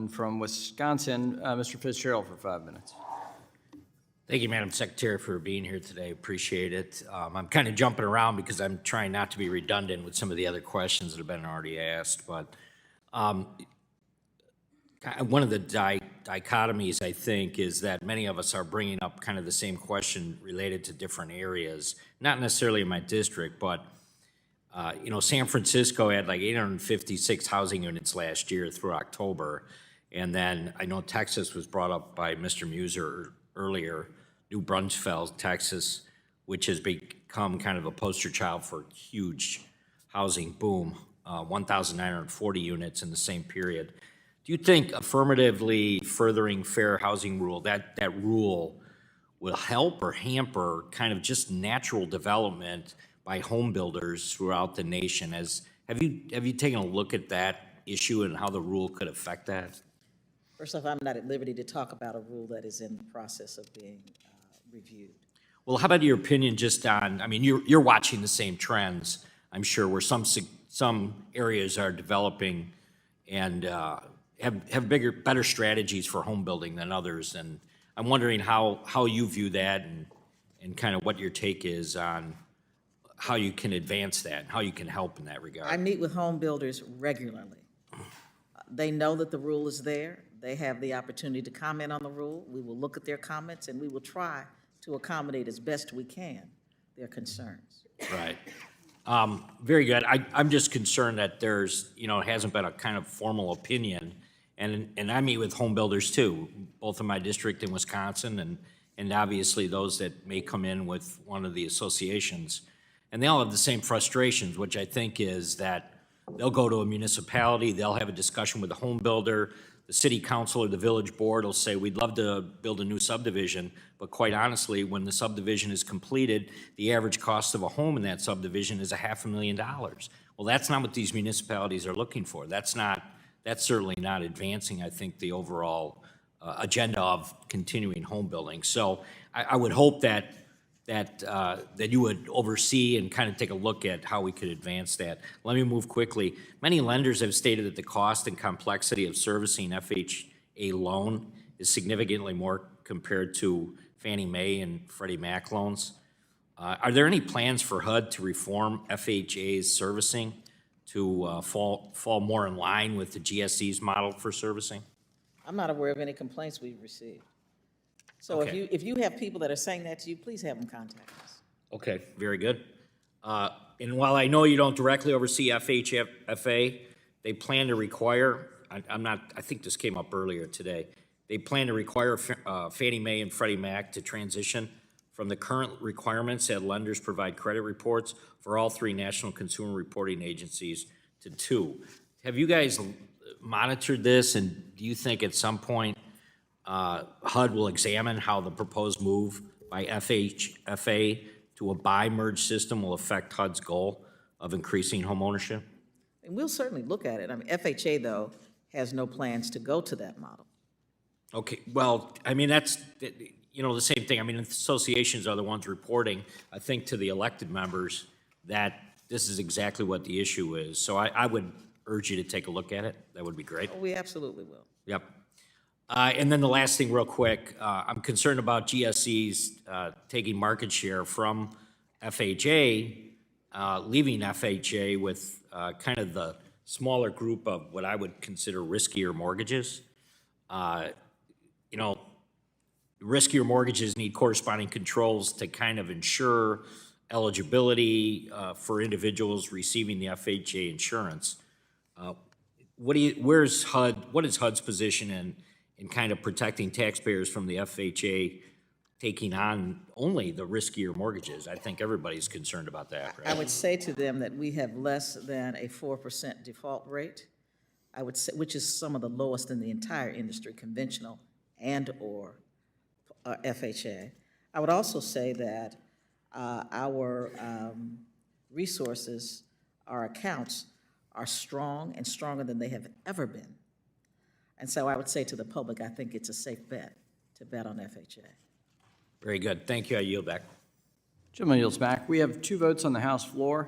gentleman from Wisconsin, Mr. Fitzgerald, for 5 minutes. Thank you, Madam Secretary, for being here today. Appreciate it. I'm kind of jumping around because I'm trying not to be redundant with some of the other questions that have been already asked. But one of the dichotomies, I think, is that many of us are bringing up kind of the same question related to different areas, not necessarily in my district, but San Francisco had like 856 housing units last year through October. And then I know Texas was brought up by Mr. Muser earlier, New Braunfels, Texas, which has become kind of a poster child for huge housing boom, 1,940 units in the same period. Do you think affirmatively furthering fair housing rule, that rule will help or hamper kind of just natural development by home builders throughout the nation? Have you taken a look at that issue and how the rule could affect that? First off, I'm not at liberty to talk about a rule that is in the process of being reviewed. Well, how about your opinion just on, I mean, you're watching the same trends, I'm sure, where some areas are developing and have better strategies for home building than others. And I'm wondering how you view that and kind of what your take is on how you can advance that and how you can help in that regard. I meet with home builders regularly. They know that the rule is there. They have the opportunity to comment on the rule. We will look at their comments and we will try to accommodate as best we can their concerns. Right. Very good. I'm just concerned that there's, hasn't been a kind of formal opinion. And I meet with home builders too, both in my district in Wisconsin and obviously those that may come in with one of the associations. And they all have the same frustrations, which I think is that they'll go to a municipality, they'll have a discussion with the home builder, the city council or the village board will say, we'd love to build a new subdivision, but quite honestly, when the subdivision is completed, the average cost of a home in that subdivision is $500,000. Well, that's not what these municipalities are looking for. That's certainly not advancing, I think, the overall agenda of continuing home building. So I would hope that you would oversee and kind of take a look at how we could advance that. Let me move quickly. Many lenders have stated that the cost and complexity of servicing FHA loan is significantly more compared to Fannie Mae and Freddie Mac loans. Are there any plans for HUD to reform FHA's servicing to fall more in line with the GSE's model for servicing? I'm not aware of any complaints we've received. So Okay. if you have people that are saying that to you, please have them contact us. Okay, very good. And while I know you don't directly oversee FHFA, they plan to require, I think this came up earlier today, they plan to require Fannie Mae and Freddie Mac to transition from the current requirements that lenders provide credit reports for all three national consumer reporting agencies to 2. Have you guys monitored this, and do you think at some point HUD will examine how the proposed move by FHFA to a buy-merge system will affect HUD's goal of increasing home ownership? And we'll certainly look at it. I mean, FHA, though, has no plans to go to that model. Okay, well, I mean, that's, the same thing. I mean, associations are the ones reporting, I think, to the elected members that this is exactly what the issue is. So I would urge you to take a look at it. That would be great. Oh, we absolutely will. Yep. And then the last thing real quick, I'm concerned about GSEs taking market share from FHA, leaving FHA with kind of the smaller group of what I would consider riskier mortgages. Riskier mortgages need corresponding controls to kind of ensure eligibility for individuals receiving the FHA insurance. What is HUD's position in kind of protecting taxpayers from the FHA taking on only the riskier mortgages? I think everybody's concerned about that, right? I would say to them that we have less than a 4% default rate, I would say, which is some of the lowest in the entire industry, conventional and or FHA. I would also say that our resources, our accounts, are strong and stronger than they have ever been. And so I would say to the public, I think it's a safe bet to bet on FHA. Very good. Thank you. I yield back. Gentleman yields back. We have 2 votes on the House floor.